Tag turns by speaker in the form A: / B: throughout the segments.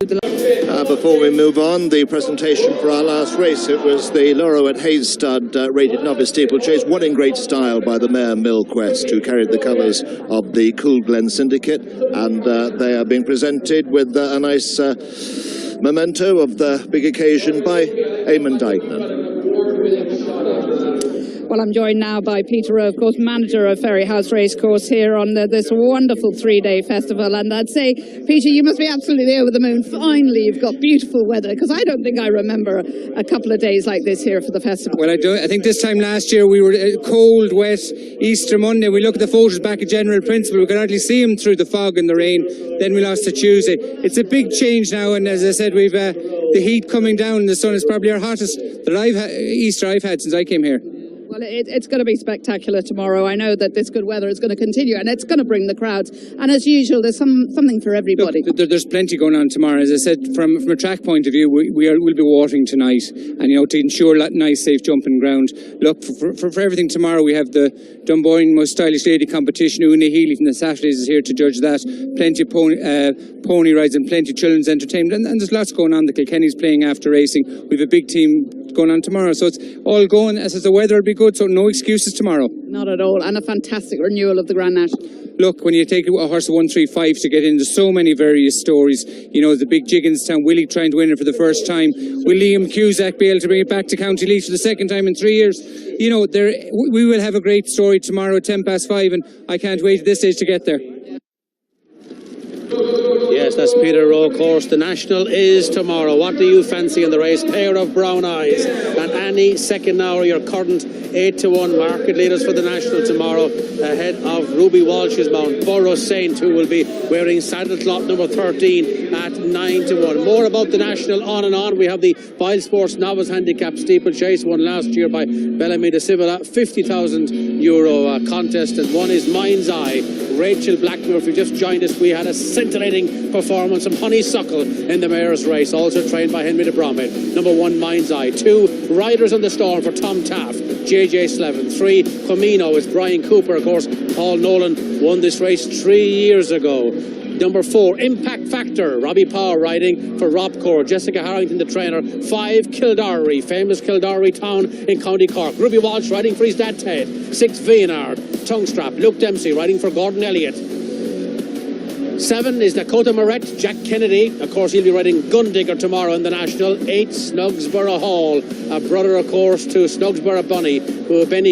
A: Before we move on, the presentation for our last race. It was the Loro at Hayes Stud rated novice steeplechase, won in great style by the mare Millquest, who carried the colours of the Cool Glen Syndicate, and they are being presented with a nice memento of the big occasion by Eamon Dykeman.
B: Well, I'm joined now by Peter Rowe, of course, manager of Fairyhouse Racecourse here on this wonderful three-day festival. And I'd say, Peter, you must be absolutely over the moon. Finally, you've got beautiful weather, because I don't think I remember a couple of days like this here for the festival.
C: Well, I think this time last year we were cold, wet, Easter Monday. We look at the photos back at General Principal. We could hardly see them through the fog and the rain. Then we lost to Tuesday. It's a big change now, and as I said, we've the heat coming down. The sun is probably our hottest Easter I've had since I came here.
B: Well, it's going to be spectacular tomorrow. I know that this good weather is going to continue, and it's going to bring the crowds. And as usual, there's something for everybody.
C: Look, there's plenty going on tomorrow. As I said, from a track point of view, we'll be watering tonight, and to ensure that nice, safe jumping ground. Look, for everything tomorrow, we have the Dunboyne Most Stylish Lady competition. Una Healy from the Saturdays is here to judge that. Plenty of pony rides and plenty of children's entertainment, and there's lots going on. The Kilkenny's playing after racing. We have a big team going on tomorrow, so it's all going. As the weather will be good, so no excuses tomorrow.
B: Not at all, and a fantastic renewal of the Grand National.
C: Look, when you take a horse of 135 to get into so many various stories, the big Jigginstown, Willie trying to win it for the first time, will Liam Cusack be able to bring it back to County Leash for the second time in 3 years? We will have a great story tomorrow at 5:10, and I can't wait at this stage to get there.
D: Yes, that's Peter Rowe, of course. The National is tomorrow. What do you fancy in the race? Pair of brown eyes. And Annie, second hour, your current 8-1 market leaders for the National tomorrow, ahead of Ruby Walsh's mount. Burrow Saint, who will be wearing saddle cloth number 13 at 9-1. More about the National on and on. We have the BoyleSports Novice Handicap Steeplechase, won last year by Bellamy de Civilla, €50,000 contest, and one is Mind's Eye. Rachel Blackmore, if you just joined us, we had a scintillating performance from Honeysuckle in the mayor's race, also trained by Henry de Bromhead. Number 1, Mind's Eye. 2, Riders on the Storm for Tom Taff, JJ Slevin. 3, Comino is Brian Cooper, of course. Paul Nolan won this race 3 years ago. Number 4, Impact Factor, Robbie Power riding for Rob Core. Jessica Harrington, the trainer. 5, Kildare, famous Kildare town in County Cork. Ruby Walsh riding for his dad Ted. 6, Vianard, Tongue Strap. Luke Dempsey riding for Gordon Elliott. 7 is Dakota Moret, Jack Kennedy. Of course, he'll be riding Gundigger tomorrow in the National. 8, Snugsborough Hall, a brother, of course, to Snugsborough Benny,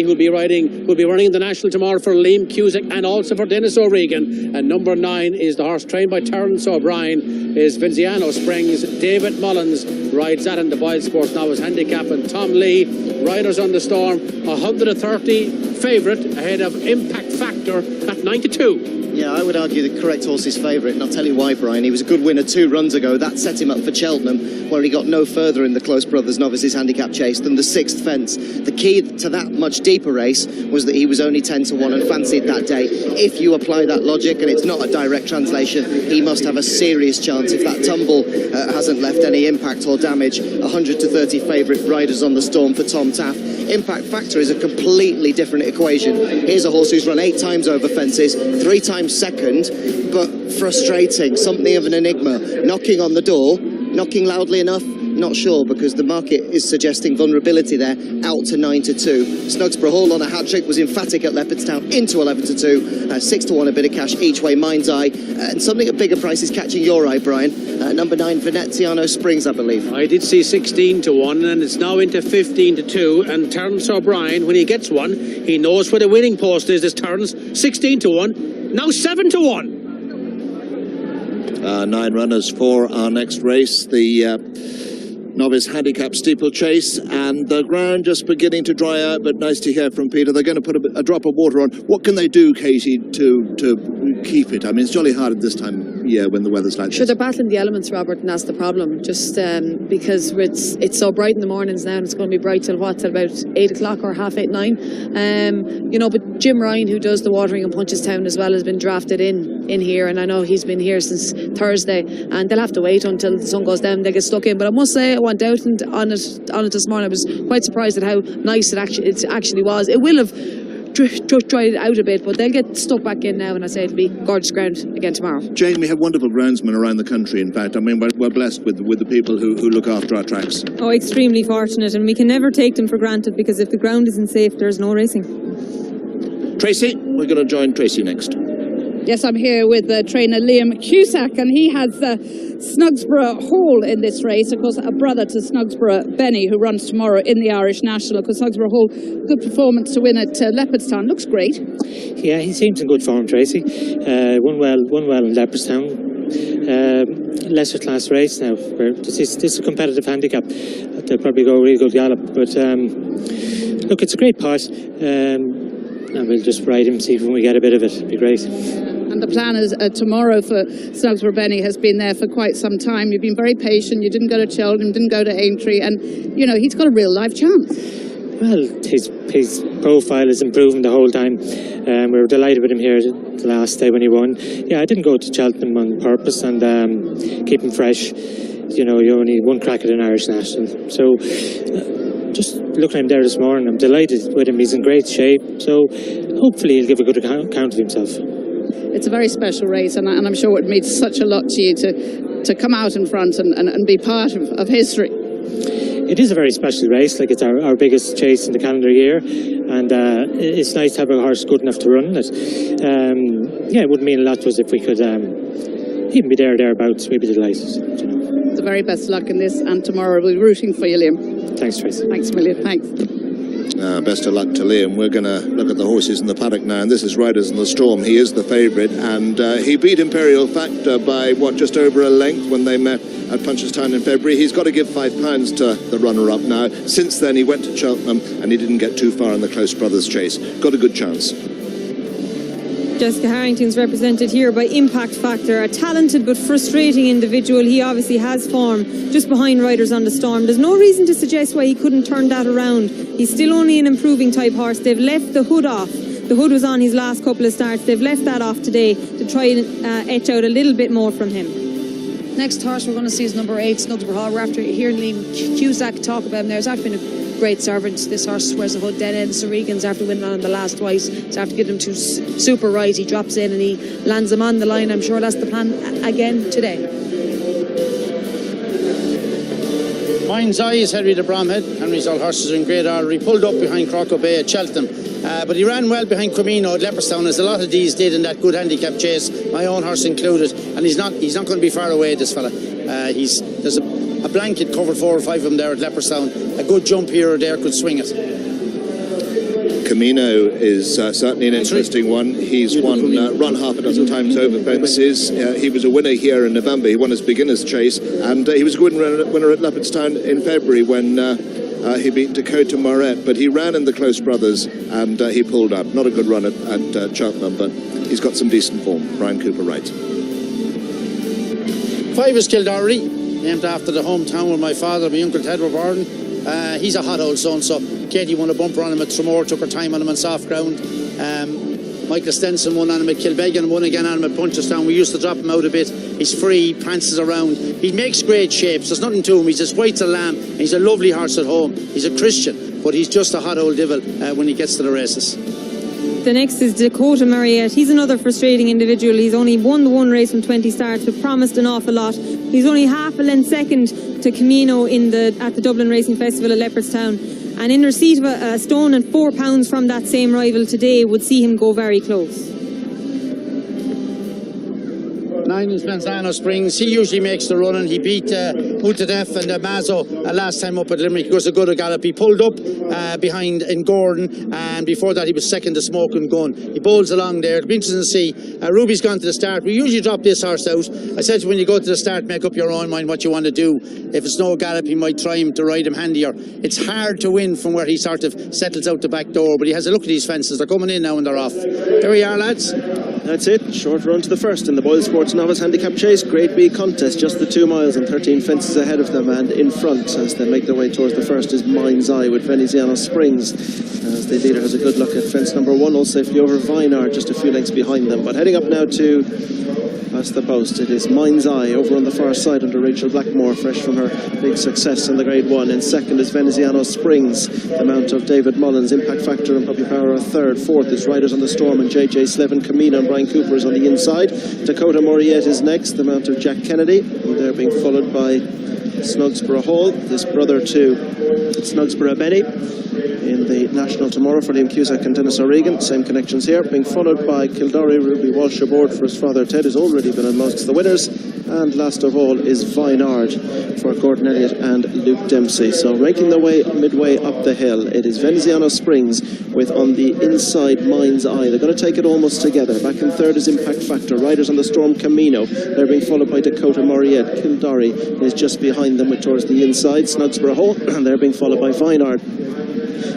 D: who'll be running in the National tomorrow for Liam Cusack and also for Dennis O'Regan. And number 9 is the horse trained by Terence O'Brien, is Vinciano Springs. David Mullins rides that in the BoyleSports Novice Handicap, and Tom Lee, Riders on the Storm, 130 favourite ahead of Impact Factor at 9-2.
E: Yeah, I would argue the correct horse is favourite, and I'll tell you why, Brian. He was a good winner 2 runs ago. That set him up for Cheltenham, where he got no further in the Close Brothers Novices Handicap Chase than the 6th fence. The key to that much deeper race was that he was only 10-1 and fancied that day. If you apply that logic, and it's not a direct translation, he must have a serious chance if that tumble hasn't left any impact or damage. 100-30 favourite, Riders on the Storm for Tom Taff. Impact Factor is a completely different equation. Here's a horse who's run 8 times over fences, 3 times second, but frustrating, something of an enigma. Knocking on the door, knocking loudly enough, not sure, because the market is suggesting vulnerability there, out to 9-2. Snugsborough Hall on a hat-trick was emphatic at Leopardstown, into 11-2, 6-1 a bit of cash each way, Mind's Eye, and something at bigger price is catching your eye, Brian. Number 9, Veneziano Springs, I believe.
D: I did see 16-1, and it's now into 15-2, and Terence O'Brien, when he gets one, he knows where the winning post is, this Terence. 16-1, now 7-1.
A: 9 runners for our next race, the Novice Handicap Steeplechase, and the ground just beginning to dry out, but nice to hear from Peter. They're going to put a drop of water on. What can they do, Katie, to keep it? I mean, it's jolly hard at this time of year when the weather's like this.
F: Sure, they're battling the elements, Robert, and that's the problem. Just because it's so bright in the mornings now, and it's going to be bright till what? Till about 8 o'clock or half 8, 9. But Jim Ryan, who does the watering in Punchestown as well, has been drafted in here, and I know he's been here since Thursday, and they'll have to wait until the sun goes down. They get stuck in, but I must say, I went out and on it this morning. I was quite surprised at how nice it actually was. It will have dry it out a bit, but they'll get stuck back in now, and I say it'll be gorgeous ground again tomorrow.
A: Jane, we have wonderful groundsmen around the country. In fact, I mean, we're blessed with the people who look after our tracks.
G: Oh, extremely fortunate, and we can never take them for granted, because if the ground isn't safe, there's no racing.
A: Tracy, we're going to join Tracy next.
B: Yes, I'm here with trainer Liam Cusack, and he has Snugsborough Hall in this race. Of course, a brother to Snugsborough Benny, who runs tomorrow in the Irish National. Of course, Snugsborough Hall, good performance to win at Leopardstown. Looks great.
H: Yeah, he seems in good form, Tracy. Won well in Leopardstown. Lesser class race now. This is a competitive handicap. They'll probably go a really good gallop. But look, it's a great pot. And we'll just ride him, see if we get a bit of it. It'd be great.
B: And the plan is tomorrow for Snugsborough Benny has been there for quite some time. You've been very patient. You didn't go to Cheltenham, didn't go to Aintree, and you know he's got a real life chance.
H: Well, his profile is improving the whole time. We were delighted with him here the last day when he won. Yeah, I didn't go to Cheltenham on purpose and keep him fresh. You know, you only one crack at an Irish National. So just looking at him there this morning, I'm delighted with him. He's in great shape. So hopefully he'll give a good account of himself.
B: It's a very special race, and I'm sure it means such a lot to you to come out in front and be part of history.
H: It is a very special race. Like, it's our biggest chase in the calendar year, and it's nice to have a horse good enough to run it. Yeah, it would mean a lot to us if we could even be thereabouts. We'd be delighted. You know.
B: The very best luck in this, and tomorrow we'll be rooting for you, Liam.
H: Thanks, Tracy.
B: Thanks a million. Thanks.
A: Best of luck to Liam. We're going to look at the horses in the paddock now, and this is Riders in the Storm. He is the favourite, and he beat Imperial Factor by, just over a length when they met at Punchestown in February. He's got to give £5 to the runner-up now. Since then, he went to Cheltenham, and he didn't get too far in the Close Brothers chase. Got a good chance.
G: Jessica Harrington's represented here by Impact Factor, a talented but frustrating individual. He obviously has form just behind Riders on the Storm. There's no reason to suggest why he couldn't turn that around. He's still only an improving type horse. They've left the hood off. The hood was on his last couple of starts. They've left that off today to try and etch out a little bit more from him.
F: Next horse we're going to see is number 8, Snugsborough Hall. We're after hearing Liam Cusack talk about him there. He's actually been a great servant. This horse wears the hood dead end. Sir Regan's after winning on the last twice. So after getting him to super right, he drops in and he lands him on the line. I'm sure that's the plan again today.
I: Mind's Eye is Henry de Bromhead. Henry's all horses are in great order. He pulled up behind Croco Bay at Cheltenham. But he ran well behind Cremino at Leopardstown, as a lot of these did in that good handicap chase, my own horse included. And he's not going to be far away, this fella. There's a blanket covered 4 or 5 of them there at Leopardstown. A good jump here or there could swing it.
A: Camino is certainly an interesting one. He's run half a dozen times over fences. He was a winner here in November. He won his beginner's chase, and he was a good winner at Leopardstown in February when he beat Dakota Moret. But he ran in the Close Brothers, and he pulled up. Not a good run at Cheltenham, but he's got some decent form. Brian Cooper writes.
I: 5 is Kildare, named after the hometown where my father and my uncle Ted were born. He's a hot old son, so Katie won a bumper on him at Tramore, took her time on him on soft ground. Michael Stenson won on him at Kilbeggan and won again on him at Punchestown. We used to drop him out a bit. He's free, prances around. He makes great shapes. There's nothing to him. He's as white as a lamb. And he's a lovely horse at home. He's a Christian, but he's just a hot old devil when he gets to the races.
G: The next is Dakota Mariette. He's another frustrating individual. He's only won the one race from 20 starts, but promised an awful lot. He's only half a length second to Camino at the Dublin Racing Festival at Leopardstown. And in receipt of a stone and £4 from that same rival today would see him go very close.
I: 9 is Manzano Springs. He usually makes the run, and he beat Utadef and Mazo last time up at Limerick. He was a good gallop. He pulled up behind in Gordon, and before that he was second to Smoke and Gun. He bowls along there. It'll be interesting to see. Ruby's gone to the start. We usually drop this horse out. I said when you go to the start, make up your own mind what you want to do. If it's no gallop, you might try him to ride him handier. It's hard to win from where he sort of settles out the back door, but he has a look at these fences. They're coming in now and they're off. There we are, lads.
J: That's it. Short run to the first in the BoyleSports Novice Handicap Chase. Grade B contest, just the 2 miles and 13 fences ahead of them, and in front as they make their way towards the first is Mind's Eye with Veneziano Springs, as the leader has a good look at fence number 1, all safely over Vinar, just a few lengths behind them. But heading up now to past the post. It is Mind's Eye over on the far side under Rachel Blackmore, fresh from her big success in the Grade 1. In second is Veneziano Springs, the mount of David Mullins. Impact Factor and Puppy Power are third. Fourth is Riders on the Storm and JJ Slevin. Camino and Brian Cooper is on the inside. Dakota Moriette is next, the mount of Jack Kennedy. And they're being followed by Snugsborough Hall, his brother to Snugsborough Benny in the National tomorrow for Liam Cusack and Dennis O'Regan. Same connections here, being followed by Kildare Ruby Walsh aboard for his father Ted, who's already been amongst the winners. And last of all is Vinard for Gordon Elliott and Luke Dempsey. So ranking their way midway up the hill, it is Veneziano Springs with on the inside Mind's Eye. They're going to take it almost together. Back in third is Impact Factor. Riders on the Storm Camino. They're being followed by Dakota Moriette. Kildare is just behind them towards the inside. Snugsborough Hall, and they're being followed by Vinard.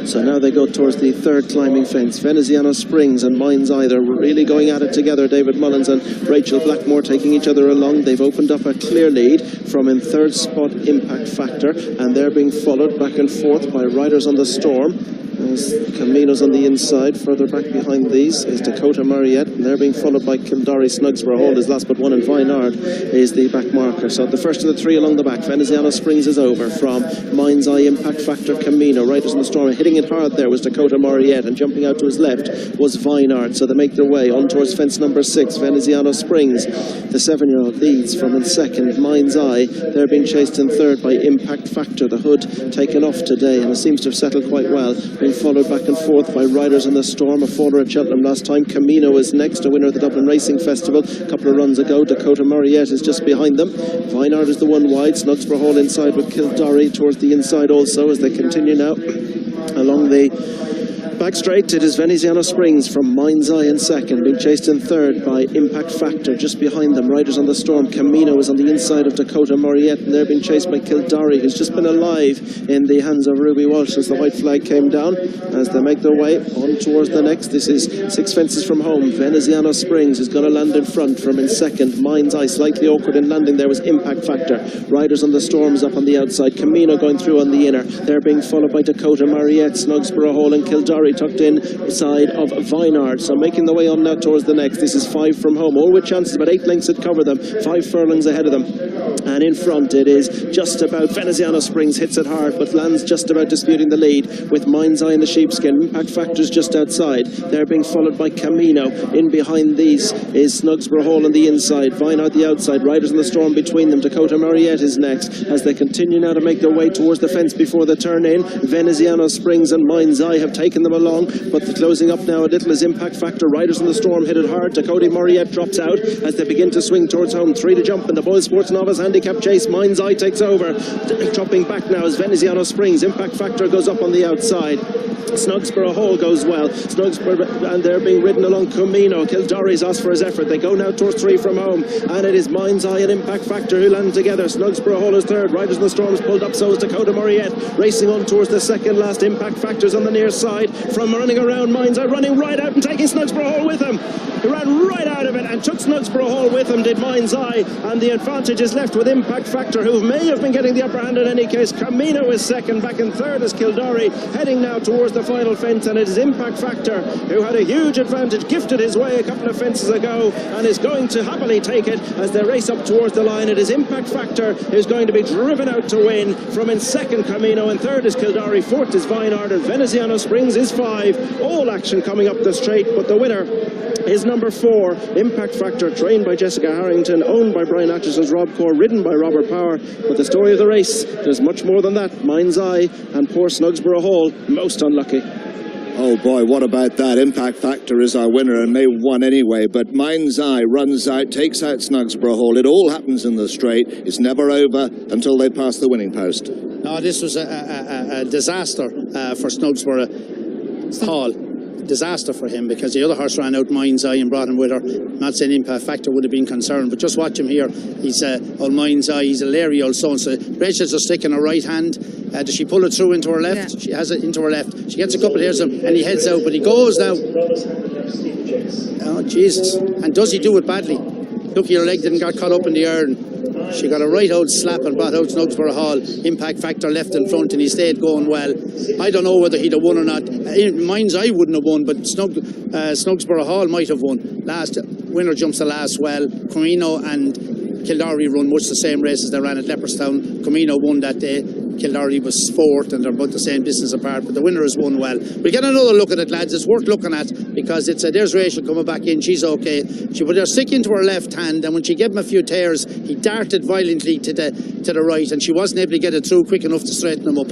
J: So now they go towards the third climbing fence. Veneziano Springs and Mind's Eye, they're really going at it together. David Mullins and Rachel Blackmore taking each other along. They've opened up a clear lead from in third spot Impact Factor, and they're being followed back and forth by Riders on the Storm. As Camino's on the inside. Further back behind these is Dakota Mariette, and they're being followed by Kildare. Snugsborough Hall is last but one, and Vinard is the back marker. So the first of the three along the back. Veneziano Springs is over from Mind's Eye, Impact Factor, Camino. Riders in the Storm. Hitting it hard there was Dakota Mariette, and jumping out to his left was Vinard. So they make their way on towards fence number 6. Veneziano Springs, the 7-year-old, leads from in second. Mind's Eye, they're being chased in third by Impact Factor. The hood taken off today, and it seems to have settled quite well. Being followed back and forth by Riders in the Storm, a faller at Cheltenham last time. Camino is next, a winner of the Dublin Racing Festival a couple of runs ago. Dakota Moriette is just behind them. Vinard is the one wide. Snugsborough Hall inside with Kildare towards the inside also as they continue now along the back straight. It is Veneziano Springs from Mind's Eye in second, being chased in third by Impact Factor. Just behind them, Riders on the Storm. Camino is on the inside of Dakota Moriette, and they're being chased by Kildare, who's just been alive in the hands of Ruby Walsh as the white flag came down. As they make their way on towards the next, this is 6 fences from home. Veneziano Springs is going to land in front from in second. Mind's Eye slightly awkward in landing there was Impact Factor. Riders on the Storm is up on the outside. Camino going through on the inner. They're being followed by Dakota Moriette, Snugsborough Hall and Kildare tucked in side of Vinard. So making the way on now towards the next. This is 5 from home, all with chances, about 8 lengths that cover them, 5 furlongs ahead of them. And in front it is just about Veneziano Springs, hits it hard but lands just about disputing the lead with Mind's Eye in the sheepskin. Impact Factor's just outside. They're being followed by Camino. In behind these is Snugsborough Hall on the inside, Vinard the outside, Riders in the Storm between them. Dakota Moriette is next as they continue now to make their way towards the fence before the turn in. Veneziano Springs and Mind's Eye have taken them along, but the closing up now a little is Impact Factor. Riders in the Storm hit it hard. Dakota Moriette drops out as they begin to swing towards home. 3 to jump in the BoyleSports Novice Handicap Chase. Mind's Eye takes over. Dropping back now is Veneziano Springs. Impact Factor goes up on the outside. Snugsborough Hall goes well. Snugsborough, and they're being ridden along Camino. Kildare's asked for his effort. They go now towards 3 from home, and it is Mind's Eye and Impact Factor who land together. Snugsborough Hall is third. Riders in the Storm is pulled up, so is Dakota Moriette. Racing on towards the second last. Impact Factor's on the near side from running around. Mind's Eye running right out and taking Snugsborough Hall with him. He ran right out of it and took Snugsborough Hall with him, did Mind's Eye, and the advantage is left with Impact Factor, who may have been getting the upper hand in any case. Camino is second. Back in third is Kildare, heading now towards the final fence, and it is Impact Factor who had a huge advantage, gifted his way a couple of fences ago, and is going to happily take it as they race up towards the line. It is Impact Factor who's going to be driven out to win. From in second Camino, in third is Kildare, fourth is Vinard, and Veneziano Springs is 5. All action coming up the straight, but the winner is number 4, Impact Factor, trained by Jessica Harrington, owned by Brian Atchison's Rob Core, ridden by Robert Power. But the story of the race, there's much more than that. Mind's Eye and poor Snugsborough Hall, most unlucky.
A: Oh boy, what about that? Impact Factor is our winner and may have won anyway, but Mind's Eye runs out, takes out Snugsborough Hall. It all happens in the straight. It's never over until they pass the winning post.
I: No, this was a disaster for Snugsborough Hall. Disaster for him, because the other horse ran out Mind's Eye and brought him with her. I'm not saying Impact Factor would have been concerned, but just watch him here. He's old Mind's Eye. He's a leery old son. So Rachel's a stick in her right hand. Does she pull it through into her left? Yeah. She has it into her left. She gets a couple of hairs and he heads out, but he goes now. Oh Jesus! And does he do it badly? Look, your leg didn't get caught up in the iron. She got a right old slap and brought out Snugsborough Hall. Impact Factor left in front and he stayed going well. I don't know whether he'd have won or not. Mind's Eye wouldn't have won, but Snugsborough Hall might have won. Last winner jumps the last well. Comino and Kildare run much the same race as they ran at Leopardstown. Comino won that day. Kildare was fourth, and they're about the same distance apart, but the winner has won well. We'll get another look at it, lads. It's worth looking at, because there's Rachel coming back in. She's okay. She put her stick into her left hand, and when she gave him a few tears, he darted violently to the right, and she wasn't able to get it through quick enough to straighten him up.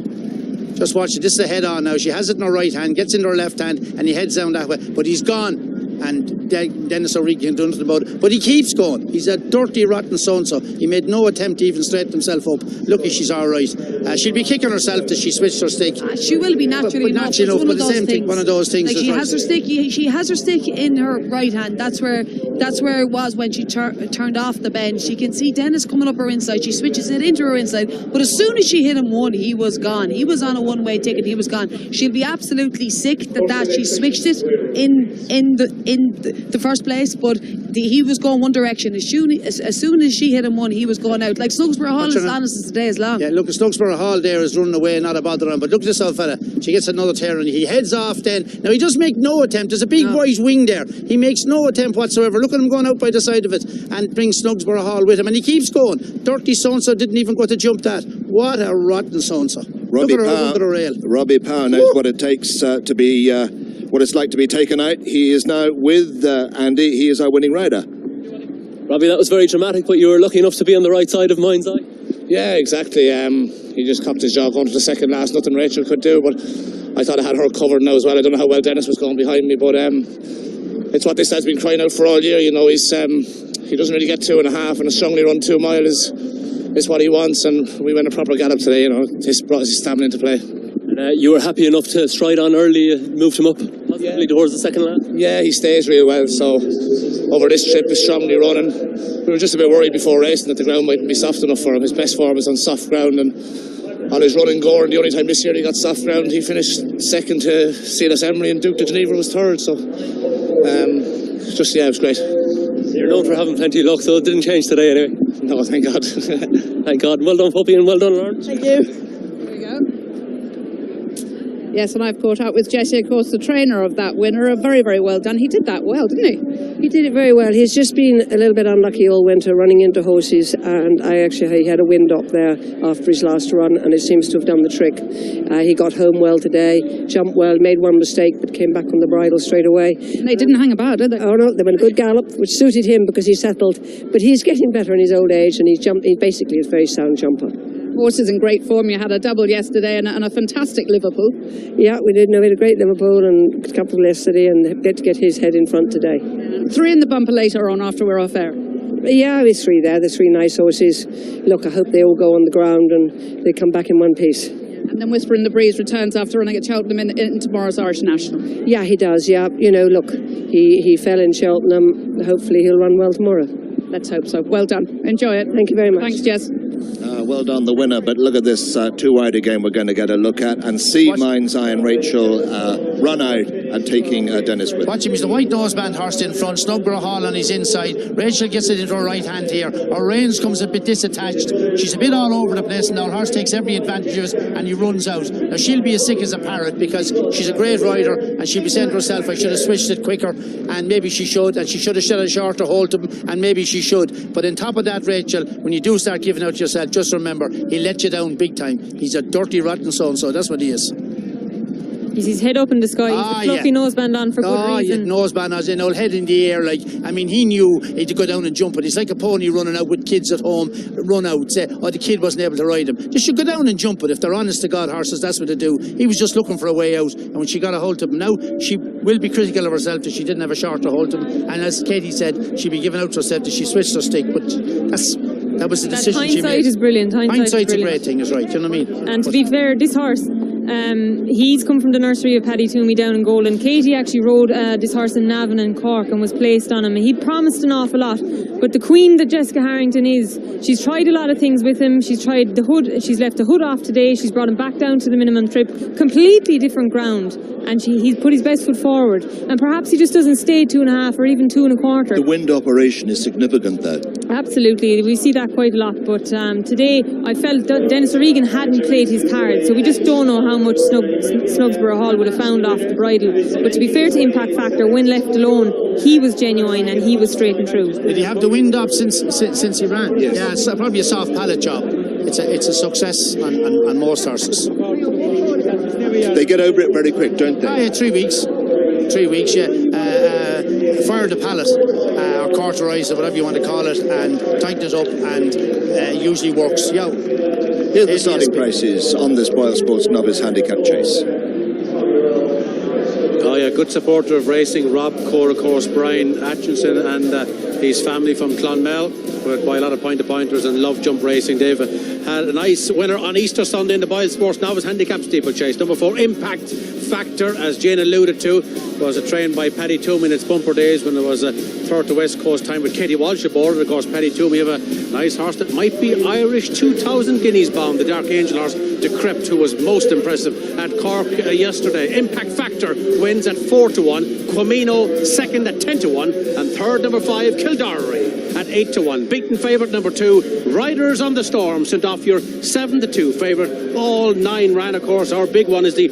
I: Just watch it. This is a head on now. She has it in her right hand, gets into her left hand, and he heads down that way. But he's gone. And Dennis O'Regan can do nothing about it. But he keeps going. He's a dirty, rotten so-and-so. He made no attempt to even straighten himself up. Lucky she's all right. She'll be kicking herself that she switched her stick.
F: She will be naturally enough.
I: But the same thing, one of those things.
F: Like she has her stick in her right hand. That's where it was when she turned off the bend. She can see Dennis coming up her inside. She switches it into her inside. But as soon as she hit him one, he was gone. He was on a one-way ticket. He was gone. She'll be absolutely sick that she switched it in the first place, but he was going one direction. As soon as she hit him one, he was going out. Like Snugsborough Hall is honest as the day is long.
I: Yeah, look, Snugsborough Hall there is running away, not a bother on. But look at this old fella. She gets another tear and he heads off then. Now he does make no attempt. There's a big white wing there. He makes no attempt whatsoever. Look at him going out by the side of it and brings Snugsborough Hall with him. And he keeps going. Dirty so-and-so didn't even go to jump that. What a rotten so-and-so.
A: Robbie Power knows what it takes to be... what it's like to be taken out. He is now with Andy. He is our winning rider.
K: Robbie, that was very dramatic, but you were lucky enough to be on the right side of Mind's Eye.
L: Yeah, exactly. He just copped his job going to the second last. Nothing Rachel could do, but I thought I had her covered now as well. I don't know how well Dennis was going behind me, but it's what this lad's been crying out for all year. You know, he doesn't really get 2.5, and a strongly run 2 mile is what he wants. And we went a proper gallop today. You know, this brought his stamina into play.
K: You were happy enough to stride on early, moved him up positively towards the second lap?
L: Yeah, he stays real well, so over this trip he's strongly running. We were just a bit worried before racing that the ground mightn't be soft enough for him. His best form is on soft ground, and on his run in Gore, the only time this year he got soft ground, he finished second to Silas Emery, and Duke de Geneva was third, so it was great.
K: You're known for having plenty of luck, so it didn't change today anyway.
L: No, thank God.
K: Thank God. Well done, Puppy, and well done, Lauren.
B: Thank you. Yes, and I've caught up with Jesse, of course, the trainer of that winner. Very, very well done. He did that well, didn't he?
M: He did it very well. He's just been a little bit unlucky all winter running into horses, and he had a wind up there after his last run, and it seems to have done the trick. He got home well today, jumped well, made one mistake, but came back on the bridle straight away.
B: And they didn't hang about, did they?
M: Oh no, they went a good gallop, which suited him because he settled. But he's getting better in his old age, and he basically is a very sound jumper.
B: Horses in great form. You had a double yesterday and a fantastic Liverpool.
M: Yeah, we did. No, we had a great Liverpool and a couple yesterday, and get his head in front today.
B: 3 in the bumper later on after we're off air.
M: Yeah, there's 3 there. There's 3 nice horses. Look, I hope they all go on the ground and they come back in one piece.
B: And then Whisper in the Breeze returns after running at Cheltenham in tomorrow's Irish National.
M: Yeah, he does. Yeah, you know, look, he fell in Cheltenham. Hopefully he'll run well tomorrow.
B: Let's hope so. Well done. Enjoy it.
M: Thank you very much.
B: Thanks, Jess.
A: Well done, the winner. But look at this 2-wide again we're going to get a look at and see Mind's Eye and Rachel run out and taking Dennis with.
I: Watch him. He's the white noseband horse in front. Snugsborough Hall on his inside. Rachel gets it into her right hand here. Her reins comes a bit disattached. She's a bit all over the place, and now the horse takes every advantage of it and he runs out. Now she'll be as sick as a parrot because she's a great rider, and she'll be saying to herself, I should have switched it quicker, and maybe she should, and she should have shot a shorter hold to him, and maybe she should. But on top of that, Rachel, when you do start giving out yourself, just remember, he'll let you down big time. He's a dirty, rotten so-and-so. That's what he is.
G: He's his head up in the sky. He's a fluffy noseband on for good reason.
I: Yeah, noseband as in old head in the air. Like, I mean, he knew he'd go down and jump it. He's like a pony running out with kids at home. Run out, say, oh, the kid wasn't able to ride him. They should go down and jump it. If they're honest to God horses, that's what they do. He was just looking for a way out, and when she got a hold of him, now she will be critical of herself that she didn't have a shorter hold of him. And as Katie said, she'd be giving out to herself that she switched her stick. But that was the decision she made.
G: Hindsight is brilliant.
I: Hindsight's a great thing, is right. You know what I mean?
G: And to be fair, this horse, he's come from the nursery of Paddy Toomey down in Golden. Katie actually rode this horse in Navan and Cork and was placed on him. He promised an awful lot, but the queen that Jessica Harrington is, she's tried a lot of things with him. She's tried the hood. She's left the hood off today. She's brought him back down to the minimum trip. Completely different ground, and he's put his best foot forward. And perhaps he just doesn't stay 2.5 or even 2 1/4.
A: The wind operation is significant, though.
G: Absolutely, we see that quite a lot. But today, I felt that Dennis O'Regan hadn't played his cards, so we just don't know how much Snugsborough Hall would have found off the bridle. But to be fair to Impact Factor, when left alone, he was genuine and he was straight and true.
I: Did he have the wind up since he ran? Yes. Yeah, it's probably a soft pallet job. It's a success on most horses.
A: They get over it very quick, don't they?
I: Oh, yeah, 3 weeks. 3 weeks, yeah. Fire the pallet, or cauterize it, whatever you want to call it, and tighten it up, and usually works. Yeah.
A: Here are the starting prices on this BoyleSports Novice Handicap Chase.
D: Oh yeah, good supporter of racing, Rob Core, of course, Brian Atchison and his family from Clonmel, with quite a lot of point-to-pointers and love jump racing. They've had a nice winner on Easter Sunday in the BoyleSports Novice Handicap Steeplechase. Number 4, Impact Factor, as Jane alluded to, was trained by Paddy Toomey in its bumper days when there was a third to West Coast time with Katie Walsh aboard. And of course, Paddy Toomey have a nice horse that might be Irish 2,000 guineas bound, the Dark Angel horse, Decrypt, who was most impressive at Cork yesterday. Impact Factor wins at 4-1, Quamino second at 10-1, and third, number 5, Kildare at 8-1. Beaten favourite number 2, Riders on the Storm, sent off your 7-2 favourite. All 9 ran, of course. Our big one is the